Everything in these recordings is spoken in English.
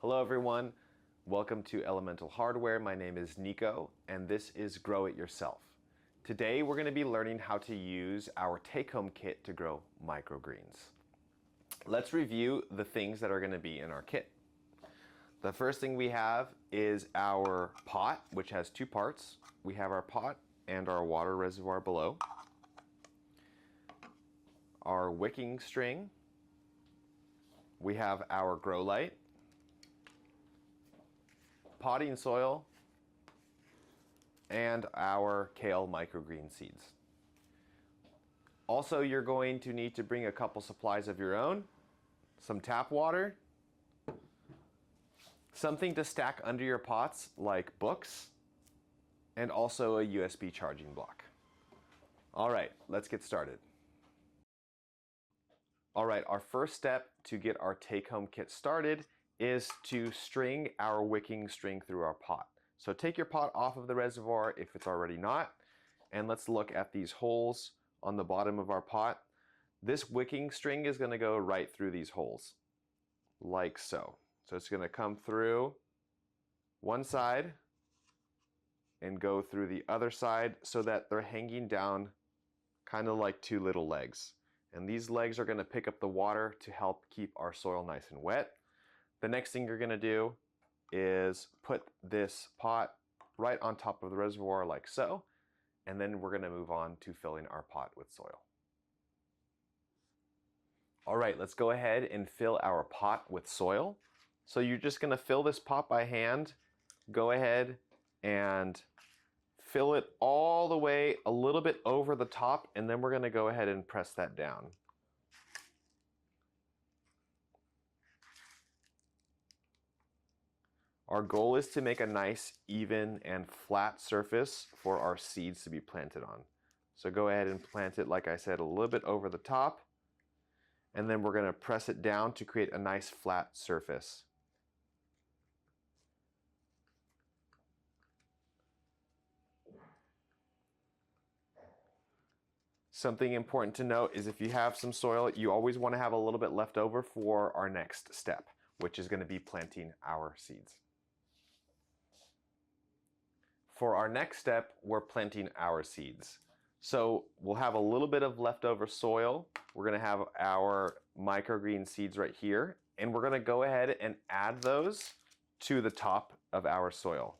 Hello everyone, welcome to Elemental Hardware. My name is Nico and this is Grow It Yourself. Today we're going to be learning how to use our take-home kit to grow microgreens. Let's review the things that are going to be in our kit. The first thing we have is our pot, which has two parts. We have our pot and our water reservoir below. Our wicking string. We have our grow light, potting soil, and our kale microgreen seeds. Also, you're going to need to bring a couple supplies of your own, some tap water, something to stack under your pots like books, and also a USB charging block. All right, let's get started. All right, our first step to get our take-home kit started is to string our wicking string through our pot. So take your pot off of the reservoir if it's already not, and let's look at these holes on the bottom of our pot. This wicking string is going to go right through these holes, like so. So it's going to come through one side and go through the other side so that they're hanging down kind of like two little legs. And these legs are going to pick up the water to help keep our soil nice and wet. The next thing you're going to do is put this pot right on top of the reservoir like so, and then we're going to move on to filling our pot with soil. All right, let's go ahead and fill our pot with soil. So you're just going to fill this pot by hand. Go ahead and fill it all the way a little bit over the top, and then we're going to go ahead and press that down. Our goal is to make a nice, even, and flat surface for our seeds to be planted on. So go ahead and plant it, like I said, a little bit over the top, and then we're going to press it down to create a nice flat surface. Something important to note is if you have some soil, you always want to have a little bit left over for our next step, which is going to be planting our seeds. For our next step, we're planting our seeds. So we'll have a little bit of leftover soil. We're going to have our microgreen seeds right here, and we're going to go ahead and add those to the top of our soil.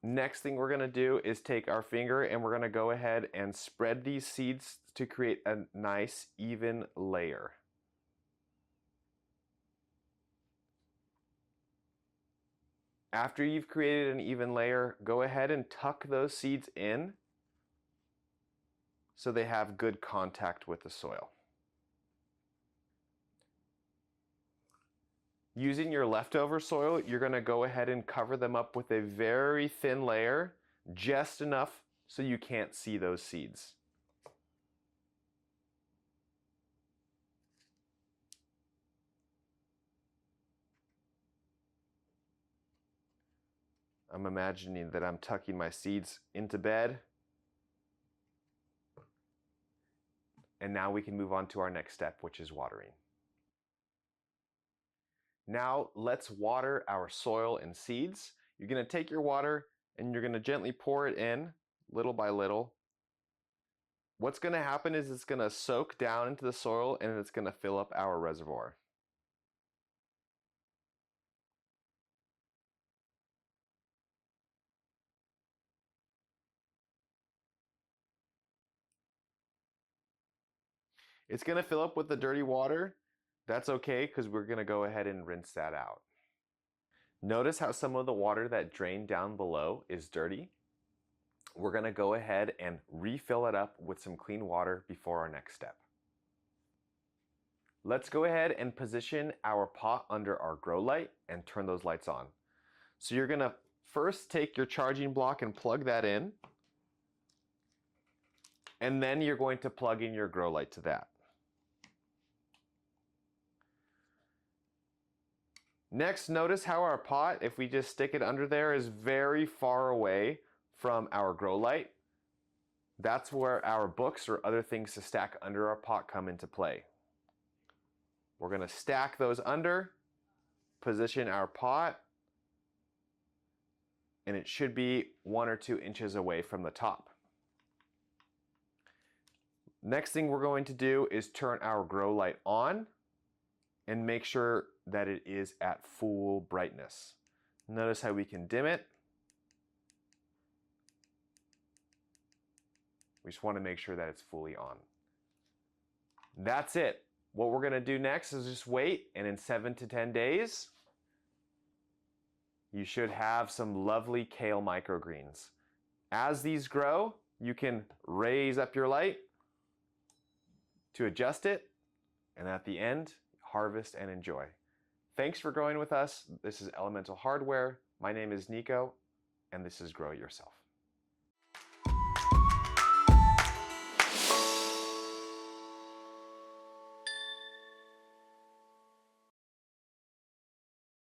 Next thing we're going to do is take our finger and we're going to go ahead and spread these seeds to create a nice even layer. After you've created an even layer, go ahead and tuck those seeds in so they have good contact with the soil. Using your leftover soil, you're going to go ahead and cover them up with a very thin layer, just enough so you can't see those seeds. I'm imagining that I'm tucking my seeds into bed. And now we can move on to our next step, which is watering. Now let's water our soil and seeds. You're going to take your water and you're going to gently pour it in little by little. What's going to happen is it's going to soak down into the soil and it's going to fill up our reservoir. It's going to fill up with the dirty water. That's okay because we're going to go ahead and rinse that out. Notice how some of the water that drained down below is dirty. We're going to go ahead and refill it up with some clean water before our next step. Let's go ahead and position our pot under our grow light and turn those lights on. So you're going to first take your charging block and plug that in. And then you're going to plug in your grow light to that. Next, notice how our pot, if we just stick it under there, is very far away from our grow light. That's where our books or other things to stack under our pot come into play. We're going to stack those under, position our pot, and it should be 1 or 2 inches away from the top. Next thing we're going to do is turn our grow light on and make sure that it is at full brightness. Notice how we can dim it. We just want to make sure that it's fully on. That's it. What we're going to do next is just wait, and in 7 to 10 days, you should have some lovely kale microgreens. As these grow, you can raise up your light to adjust it, and at the end, harvest and enjoy. Thanks for growing with us. This is Elemental Hardware. My name is Nico, and this is Grow It Yourself.